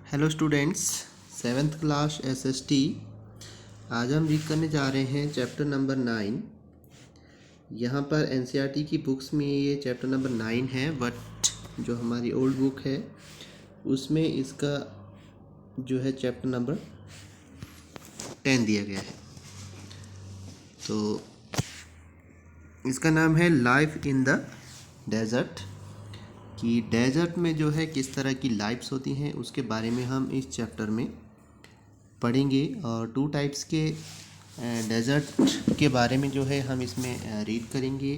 Hello students, seventh class SST. आज हम read करने जा रहे हैं चैप्टर नंबर 9। यहाँ पर एनसीईआरटी की बुक्स में ये चैप्टर नंबर 9 है, बट जो हमारी ओल्ड बुक है उसमें इसका जो है चैप्टर नंबर 10 दिया गया है। तो इसका नाम है लाइफ इन द डेजर्ट, कि डेजर्ट में जो है किस तरह की लाइफ्स होती हैं उसके बारे में हम इस चैप्टर में पढ़ेंगे। और 2 टाइप्स के डेजर्ट के बारे में जो है हम इसमें रीड करेंगे।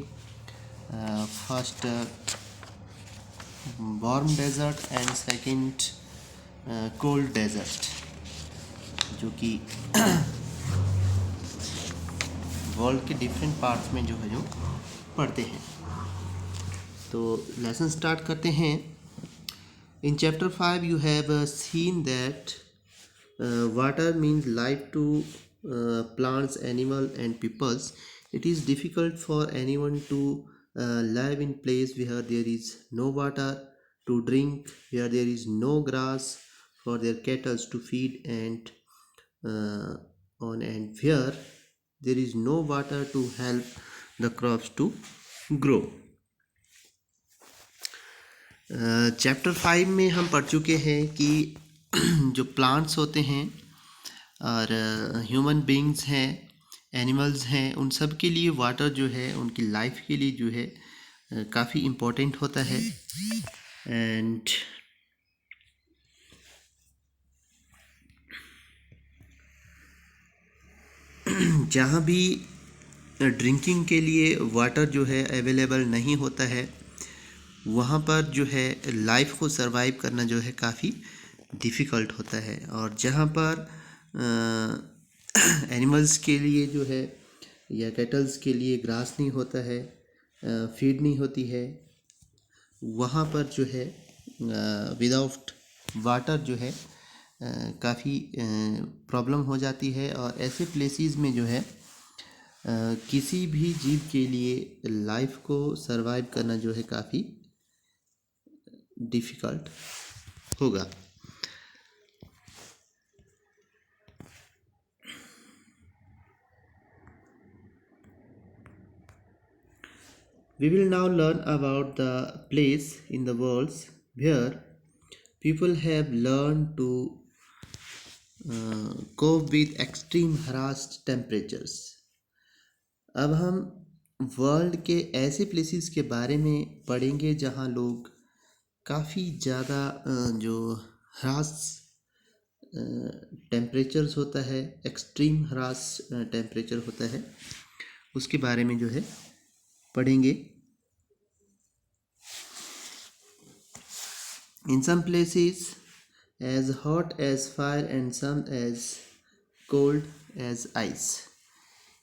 First warm desert and second cold desert, जो कि वर्ल्ड के डिफरेंट पार्ट्स में जो है जो पढ़ते हैं। तो लेसन स्टार्ट करते हैं। In chapter 5 you have seen that water means life to plants, animal and peoples. It is difficult for anyone to live in place where there is no water to drink, where there is no grass for their cattle to feed and on, and where there is no water to help the crops to grow. Chapter 5 में हम पढ़ चुके हैं कि जो plants होते हैं और ह्यूमन बीइंग्स हैं, एनिमल्स हैं, उन सब के लिए वाटर जो है उनकी लाइफ के लिए जो है काफ़ी इम्पोर्टेंट होता है। एंड जहाँ भी ड्रिंकिंग के लिए वाटर जो है अवेलेबल नहीं होता है, वहाँ पर जो है लाइफ को सरवाइव करना जो है काफ़ी डिफ़िकल्ट होता है। और जहाँ पर एनिमल्स के लिए जो है या कैटल्स के लिए ग्रास नहीं होता है, फीड नहीं होती है, वहाँ पर जो है विदाउट वाटर जो है काफ़ी प्रॉब्लम हो जाती है। और ऐसे प्लेसेस में जो है किसी भी जीव के लिए लाइफ को सरवाइव करना जो है काफ़ी डिफ़िकल्ट होगा। We will now learn about the place in the world where people have learned to cope with extreme harassed temperatures. अब हम वर्ल्ड के ऐसे प्लेसेस के बारे में पढ़ेंगे जहाँ लोग काफ़ी ज़्यादा जो हरास टेम्परेचर्स होता है, एक्सट्रीम हरास टेम्परेचर होता है, उसके बारे में जो है पढ़ेंगे। In some places as hot as fire and some as cold as ice.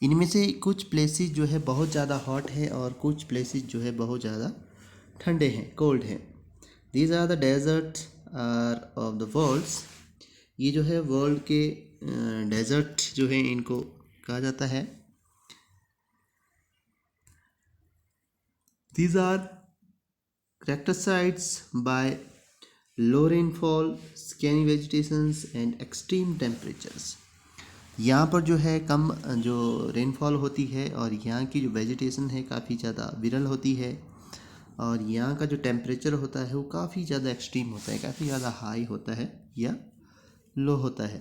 इनमें से कुछ प्लेसेस जो है बहुत ज़्यादा हॉट है और कुछ प्लेसेस जो है बहुत ज़्यादा ठंडे हैं, कोल्ड हैं। These are the deserts are of the worlds. ये जो है वर्ल्ड के डेजर्ट जो है इनको कहा जाता है। These are characterized by low rainfall, scanty vegetations and extreme temperatures. यहाँ पर जो है कम जो रेनफॉल होती है और यहाँ की जो वेजिटेशन है काफ़ी ज़्यादा विरल होती है, और यहाँ का जो टेम्परेचर होता है वो काफ़ी ज़्यादा एक्सट्रीम होता है, काफ़ी ज़्यादा हाई होता है या लो होता है।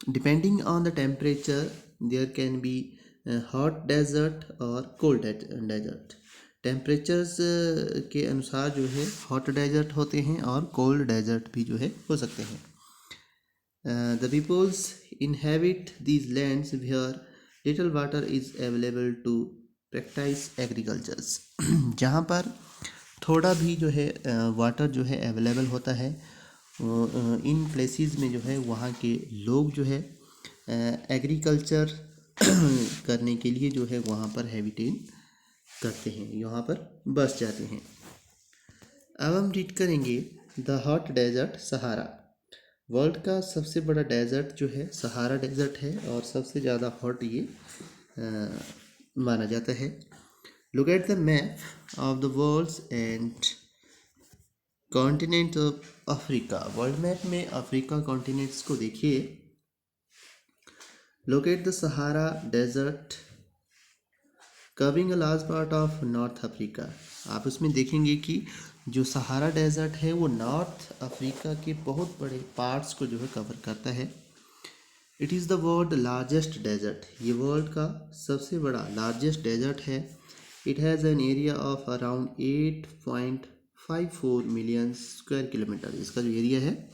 Depending on the temperature there can be hot desert और कोल्ड डेजर्ट। टेम्परेचर्स के अनुसार जो है हॉट डेजर्ट होते हैं और कोल्ड डेजर्ट भी जो है हो सकते हैं। The peoples inhabit these lands where little water is available to practise agricultures. जहाँ पर थोड़ा भी जो है वाटर जो है अवेलेबल होता है, इन प्लेसेस में जो है वहाँ के लोग जो है एग्रीकल्चर करने के लिए जो है वहाँ पर हैबिटेट करते हैं, यहाँ पर बस जाते हैं। अब हम रीड करेंगे the hot desert Sahara. World का सबसे बड़ा डेजर्ट जो है सहारा डेजर्ट है और सबसे ज़्यादा हॉट ये माना जाता है। Look at the map of the world and continent of Africa, world map में अफ्रीका कॉन्टिनेंट्स को देखिए। Locate the Sahara desert covering a large part of north Africa. आप उसमें देखेंगे कि जो सहारा डेजर्ट है वो नॉर्थ अफ्रीका के बहुत बड़े पार्ट्स को जो है कवर करता है। It is the world largest desert, ये वर्ल्ड का सबसे बड़ा लार्जेस्ट डेजर्ट है। It has an area of around 8.54 million square kilometre. इसका जो एरिया है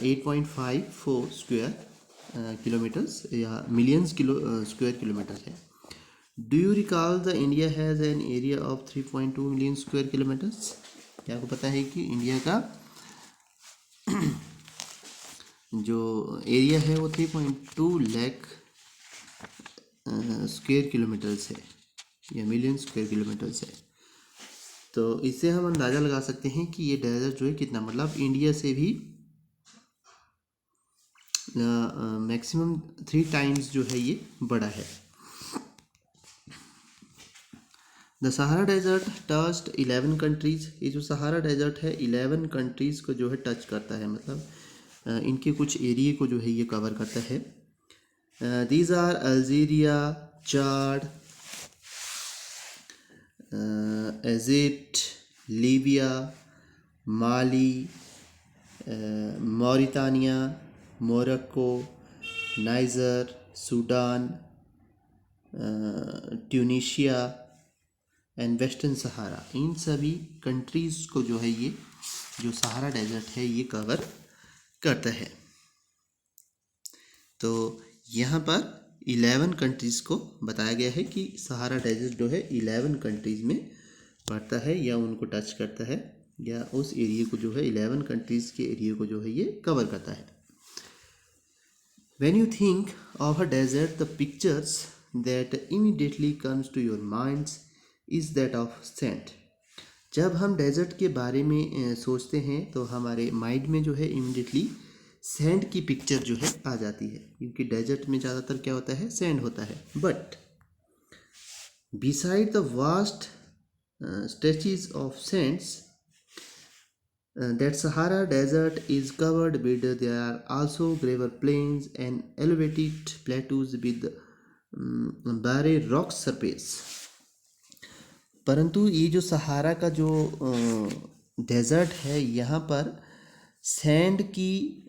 8.54 स्क्वायर किलोमीटर्स या मिलियंस स्क्वायर किलोमीटर है। Do you recall the India has an area of 3.2 million square kilometres. क्या आपको पता है कि इंडिया का जो एरिया है वो 3.2 लाख स्क्वायर किलोमीटर्स है या मिलियन स्क्वायर किलोमीटर्स है। तो इससे हम अंदाज़ा लगा सकते हैं कि ये डेजर्ट जो है कितना, मतलब इंडिया से भी मैक्सिमम 3 टाइम्स जो है ये बड़ा है। The Sahara desert touched 11 countries. ये जो सहारा डेजर्ट है 11 कंट्रीज़ को जो है टच करता है, मतलब इनके कुछ एरिए को जो है ये कवर करता है। These are Algeria, Chad, Egypt, Libya, Mali, Mauritania, Morocco, Niger, Sudan, Tunisia and western Sahara. इन सभी कंट्रीज़ को जो है ये जो सहारा डेजर्ट है ये कवर करता है। तो यहाँ पर 11 कंट्रीज़ को बताया गया है कि सहारा डेजर्ट जो है 11 कंट्रीज़ में पड़ता है या उनको टच करता है, या उस एरिया को जो है 11 कंट्रीज़ के एरिया को जो है ये कवर करता है। When you think of a desert, the pictures that immediately comes to your minds is that of sand. जब हम डेजर्ट के बारे में सोचते हैं तो हमारे माइंड में जो है इमिडिएटली सैंड की पिक्चर जो है आ जाती है, क्योंकि डेजर्ट में ज़्यादातर क्या होता है, सैंड होता है। But beside the vast stretches of Sands that Sahara desert is covered with, there are also gravel plains and elevated plateaus with bare rock surface. परंतु ये जो सहारा का जो डेजर्ट है यहाँ पर सैंड की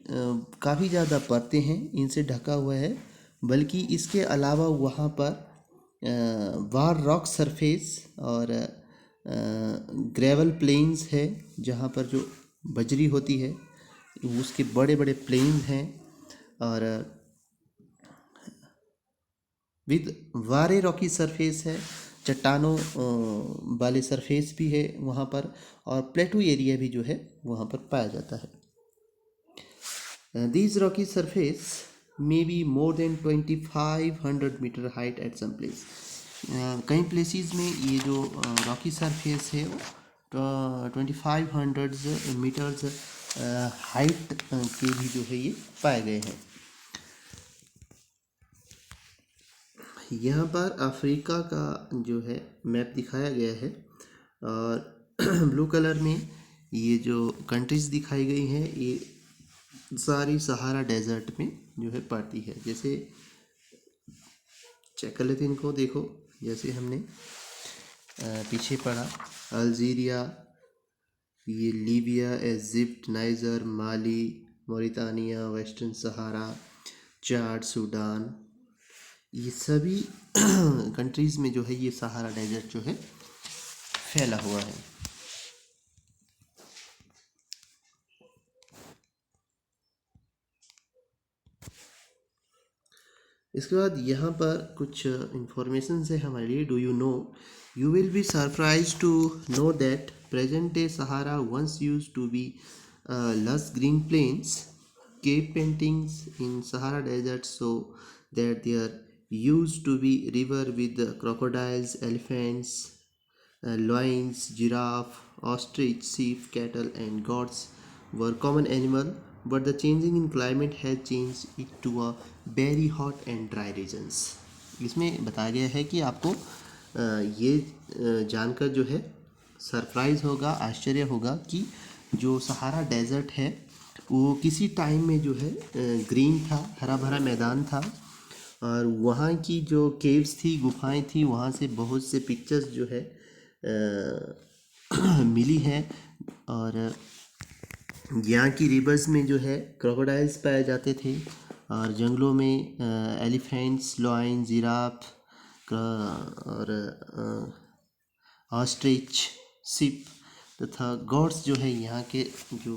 काफ़ी ज़्यादा परतें हैं, इनसे ढका हुआ है, बल्कि इसके अलावा वहाँ पर वार रॉक सरफेस और ग्रेवल प्लेन्स है, जहाँ पर जो बजरी होती है उसके बड़े बड़े प्लेन्स हैं, और विद वारे रॉकी सरफेस है, चट्टानों वाले सरफेस भी है वहाँ पर, और प्लेटू एरिया भी जो है वहाँ पर पाया जाता है। These rocky surface may be more than 2500 metre height at some place. कई प्लेसेस में ये जो रॉकी सरफेस है 2500 मीटर्स हाइट के भी जो है ये पाए गए हैं। यहाँ पर अफ्रीका का जो है मैप दिखाया गया है, और ब्लू कलर में ये जो कंट्रीज़ दिखाई गई हैं ये सारी सहारा डेजर्ट में जो है पड़ती है। जैसे चेक कर लेते हैं इनको, देखो जैसे हमने पीछे पढ़ा अल्जीरिया, ये लीबिया, इजिप्ट, नाइजर, माली, मौरितानिया, वेस्टर्न सहारा, चाड, सूडान, ये सभी कंट्रीज़ में जो है ये सहारा डेजर्ट जो है फैला हुआ है। इसके बाद यहाँ पर कुछ इंफॉर्मेशन है हमारे लिए। Do you know, you will be surprise to know that present day Sahara once used to be lush green plains, cave paintings in Sahara desert, so that there used to be river with crocodiles, elephants, lions, giraffe, ostrich, sheep, cattle and goats were common animal, but the changing in climate has changed it to a very hot and dry regions. इसमें बताया गया है कि आपको ये जानकर जो है सरप्राइज़ होगा, आश्चर्य होगा कि जो सहारा डेजर्ट है वो किसी टाइम में जो है ग्रीन था, हरा भरा मैदान था, और वहाँ की जो केव्स थी, गुफाएं थी, वहाँ से बहुत से पिक्चर्स जो है मिली हैं। और यहाँ की रिवर्स में जो है क्रोकोडाइल्स पाए जाते थे, और जंगलों में एलिफेंट्स, लॉयन, जिराफ और ऑस्ट्रिच, सिप तथा गॉड्स जो है यहाँ के जो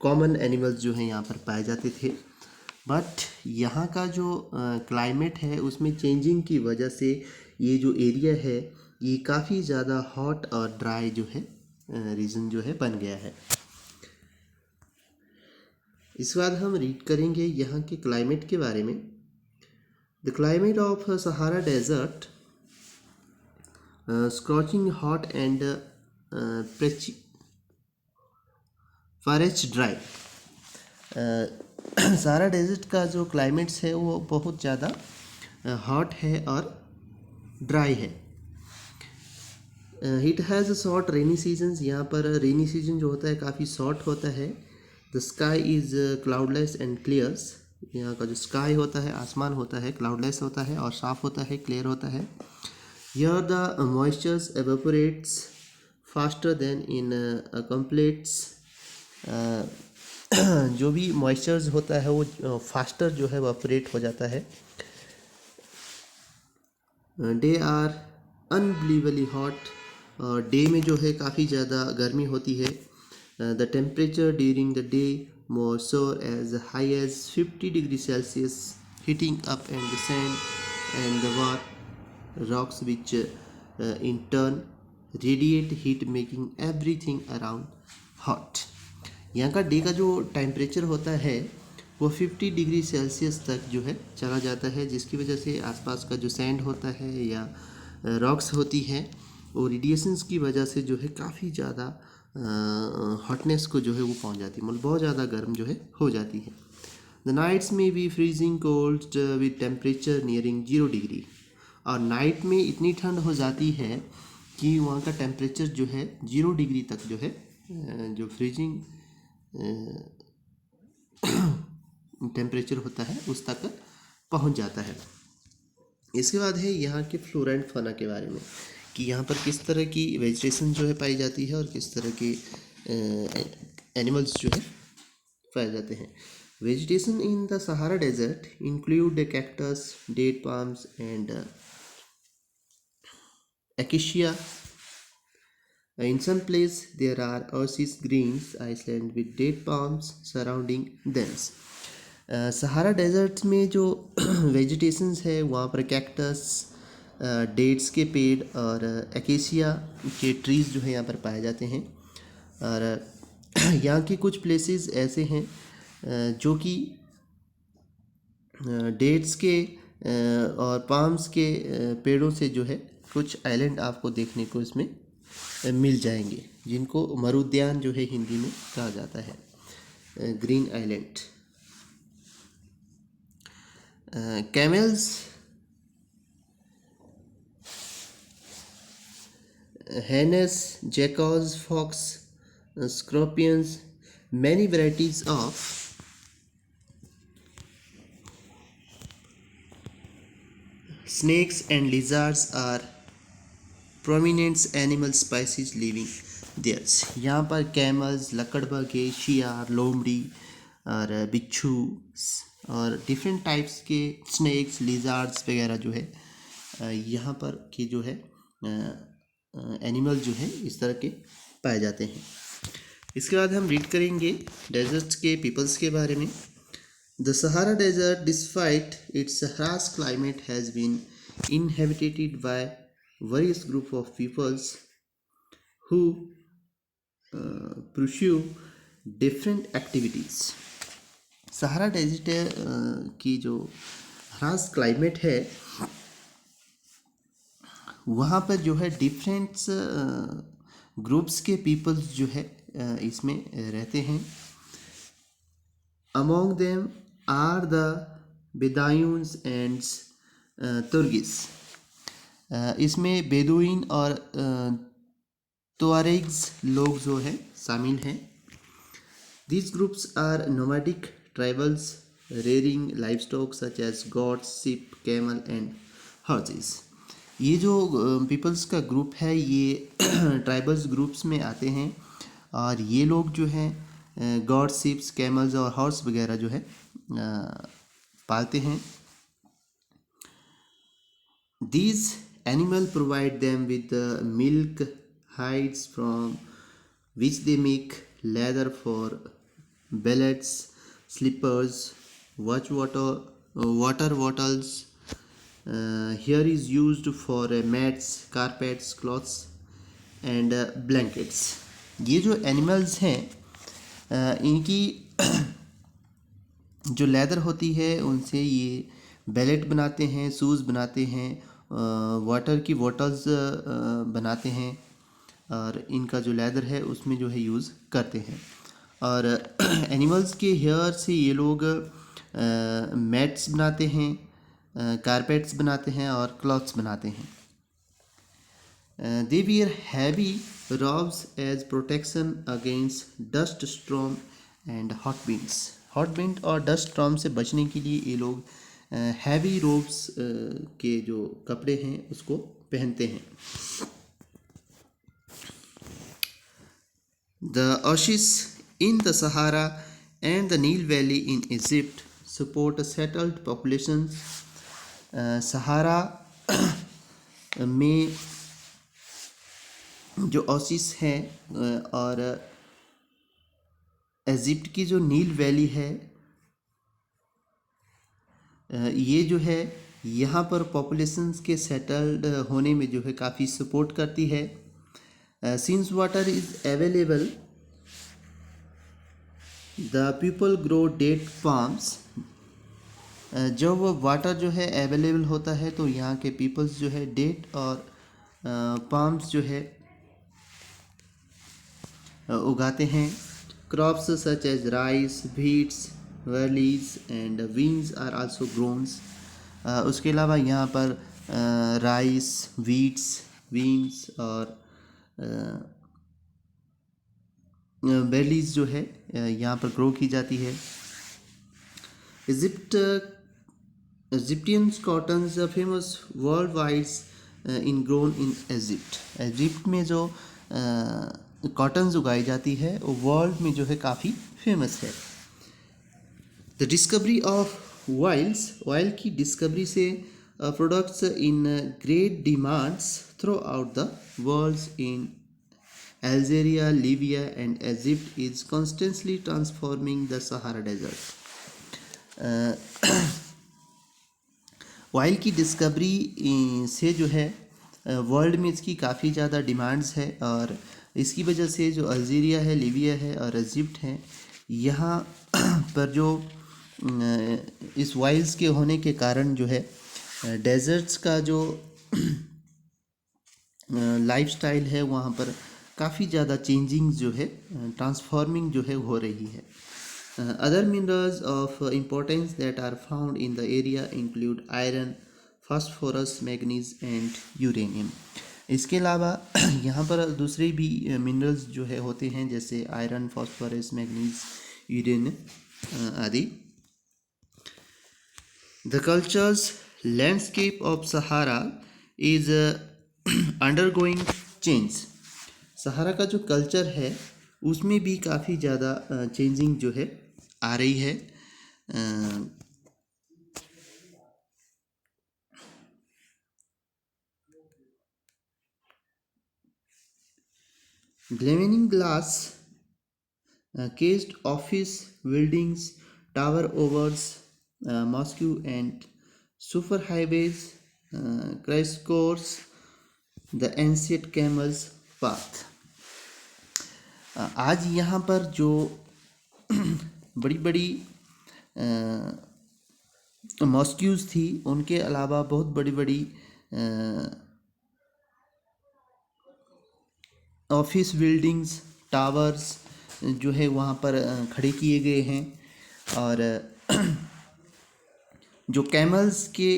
कॉमन एनिमल्स जो हैं यहाँ पर पाए जाते थे। बट यहाँ का जो क्लाइमेट है उसमें चेंजिंग की वजह से ये जो एरिया है ये काफ़ी ज़्यादा हॉट और ड्राई जो है रीजन जो है बन गया है। इसके बाद हम रीड करेंगे यहाँ के क्लाइमेट के बारे में। The climate of Sahara desert scorching hot and forest dry. Sahara desert का जो क्लाइमेट्स है वो बहुत ज़्यादा हॉट है और ड्राई है। It has short rainy seasons. यहाँ पर रेनी सीजन जो होता है काफ़ी शॉर्ट होता है। The sky is cloudless and clears. यहाँ का जो स्काई होता है, आसमान होता है, क्लाउडलेस होता है और साफ़ होता है, क्लियर होता है। Here the moistures evaporates faster than in completes। जो भी मॉइस्चर्स होता है वो फास्टर जो है evaporate हो जाता है। Day are unbelievably hot. Day में जो है काफ़ी ज़्यादा गर्मी होती है। The temperature during the day more so as high as 50 degree Celsius, heating up and the sand and the rocks which in turn radiate heat making everything around hot। यहाँ का डे का जो टेम्परेचर होता है वो 50 degree Celsius तक जो है चला जाता है, जिसकी वजह से आसपास का जो सैंड होता है या रॉक्स होती है वो रेडिएशंस की वजह से जो है काफ़ी ज़्यादा हॉटनेस को जो है वो पहुंच जाती है, मतलब बहुत ज़्यादा गर्म जो है हो जाती है। द नाइट्स में be freezing cold with temperature nearing 0 degree. और नाइट में इतनी ठंड हो जाती है कि वहाँ का टेम्परेचर जो है 0 डिग्री तक जो है जो फ्रीजिंग टेम्परेचर होता है उस तक पहुँच जाता है। इसके बाद है यहाँ के फ्लोरा एंड फौना के बारे में कि यहाँ पर किस तरह की वेजिटेशन जो है पाई जाती है और किस तरह के एनिमल्स जो है पाए जाते हैं। Vegetation in the Sahara desert include cactus, date palms and acacia। In some place there are oasis greens island with date palms surrounding them। Sahara desert में जो वेजिटेशंस है वहाँ पर कैक्टस, डेट्स के पेड़ और एकेशिया के ट्रीज़ जो है यहाँ पर पाए जाते हैं। और यहाँ के कुछ प्लेसेस ऐसे हैं जो कि डेट्स के और पाम्स के पेड़ों से जो है कुछ आइलैंड आपको देखने को इसमें मिल जाएंगे, जिनको मरुद्यान जो है हिंदी में कहा जाता है, green island. Camels, hyenas, jackals, fox, scorpions, many varieties of snakes and lizards are prominent animal species living there। यहाँ पर कैमल्स, लकड़बग्घे, शियार, लोमड़ी और बिच्छू और डिफरेंट टाइप्स के स्नैक्स, लिजार्ड्स वगैरह जो है यहाँ पर के जो है एनिमल जो है इस तरह के पाए जाते हैं। इसके बाद हम रीड करेंगे डेजर्ट्स के पीपल्स के बारे में। The Sahara Desert, despite its harsh climate, has been inhabited by various group of peoples who pursue different activities। Sahara desert की जो harsh climate है वहाँ पर जो है डिफरेंट ग्रुप्स के पीपल्स जो है इसमें रहते हैं। Among them are the Bedouins and Tuaregs. इसमें बेदुइन और तुआरेग्स लोग जो है शामिल हैं। These groups are nomadic tribals rearing livestock such as goats, sheep, camel and horses. ये जो पीपल्स का ग्रुप है ये ट्राइबल्स ग्रुप्स में आते हैं और ये लोग जो हैं गॉड शिप्स कैमल्स और हॉर्स वगैरह जो है पालते हैं। These animal provide them with the milk, hides from which they make leather for belts, slippers, water bottles. Here is used for mats, carpets, cloths and blankets. ये जो animals हैं इनकी जो लेदर होती है उनसे ये बेलेट बनाते हैं, शूज़ बनाते हैं, वाटर की बॉटल्स बनाते हैं और इनका जो लेदर है उसमें जो है यूज़ करते हैं। और एनिमल्स के हेयर से ये लोग मैट्स बनाते हैं, कारपेट्स बनाते हैं और क्लॉथ्स बनाते हैं। They wear heavy robes as protection against dust storm and hot winds. Hot wind और डस्ट स्टॉर्म से बचने के लिए ये लोग हैवी रोब्स के जो कपड़े हैं उसको पहनते हैं। The oases in the Sahara and the Nile Valley in Egypt support settled populations. सहारा में जो ओसिस हैं और इजिप्ट की जो नील वैली है ये जो है यहाँ पर पॉपुलेशंस के सेटल्ड होने में जो है काफ़ी सपोर्ट करती है। Since water is available the people grow date palms. जब वाटर जो है अवेलेबल होता है तो यहाँ के पीपल्स जो है डेट और पाम्स जो है उगाते हैं। Crops such as rice, wheats, barleys and beans are also grown. उसके अलावा यहाँ पर राइस, वीट्स, बीन्स और बेलीज जो है यहाँ पर ग्रो की जाती है। Egyptian cottons are famous worldwide in grown in Egypt. Egypt में जो कॉटन्स उगाई जाती है वो वर्ल्ड में जो है काफ़ी फेमस है। द डिस्कवरी ऑफ ऑयल की डिस्कवरी से products in great demands throughout the world in Algeria, Libya and Egypt is constantly transforming the Sahara desert. Oil की डिस्कवरी से जो है वर्ल्ड में इसकी काफ़ी ज़्यादा डिमांड्स है और इसकी वजह से जो अल्जीरिया है, लीबिया है और इजिप्ट है यहाँ पर जो इस ऑयल्स के होने के कारण जो है डेजर्ट्स का जो लाइफस्टाइल है वहाँ पर काफ़ी ज़्यादा चेंजिंग जो है ट्रांसफॉर्मिंग जो है हो रही है। Other minerals of importance that are found in the area include iron, phosphorus, manganese and uranium. इसके अलावा यहाँ पर दूसरे भी मिनरल्स जो है होते हैं जैसे आयरन, फास्फोरस, मैग्नीज, यूरेनियम आदि। The culture's landscape of Sahara is undergoing change. सहारा का जो कल्चर है उसमें भी काफ़ी ज़्यादा चेंजिंग जो है आ रही है। ग्लेवेनिंग glass, caged office buildings, tower overs, mosque and super highways, crash course, the ancient camel's path। आज यहाँ पर जो बड़ी बड़ी मॉस्क्यूज़ थी उनके अलावा बहुत बड़ी बड़ी ऑफिस बिल्डिंग्स, टावर्स जो है वहाँ पर खड़े किए गए हैं और जो कैमल्स के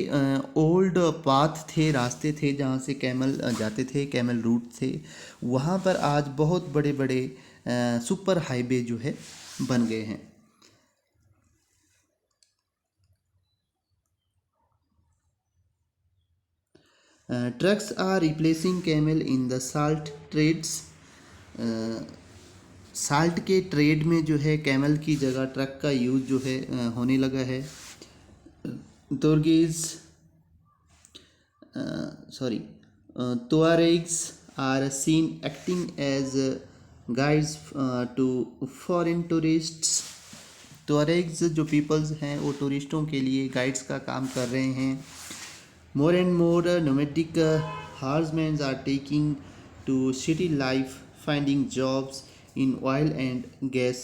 ओल्ड पाथ थे, रास्ते थे जहाँ से कैमल जाते थे, कैमल रूट थे, वहाँ पर आज बहुत बड़े बड़े सुपर हाईवे जो है बन गए हैं। Trucks are replacing camel in the salt trades. Salt के ट्रेड में जो है कैमल की जगह ट्रक का यूज़ जो है होने लगा है। तुर्गीज Tuaregs are seen acting as guides to foreign tourists। तुअरेग्स जो पीपल्स हैं वो टूरिस्टों के लिए गाइड्स का काम कर रहे हैं। More and more nomadic herdsmen are taking to city life, finding jobs in oil and gas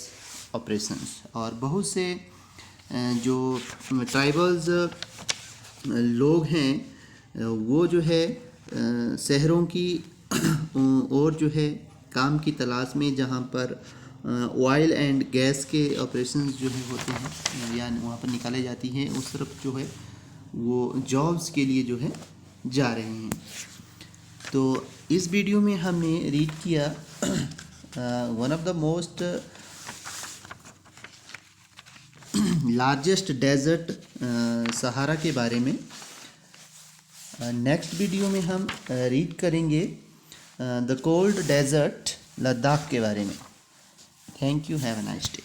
operations। और बहुत से जो ट्राइबल्स लोग हैं वो जो है शहरों की और जो है काम की तलाश में, जहाँ पर ऑयल एंड गैस के ऑपरेशंस जो है होते हैं या वहाँ पर निकाले जाती हैं, उस तरफ जो है वो जॉब्स के लिए जो है जा रहे हैं। तो इस वीडियो में हमने रीड किया one of the most largest desert Sahara के बारे में। नेक्स्ट वीडियो में हम रीड करेंगे द कोल्ड डेजर्ट लद्दाख के बारे में। Thank you, have a nice day.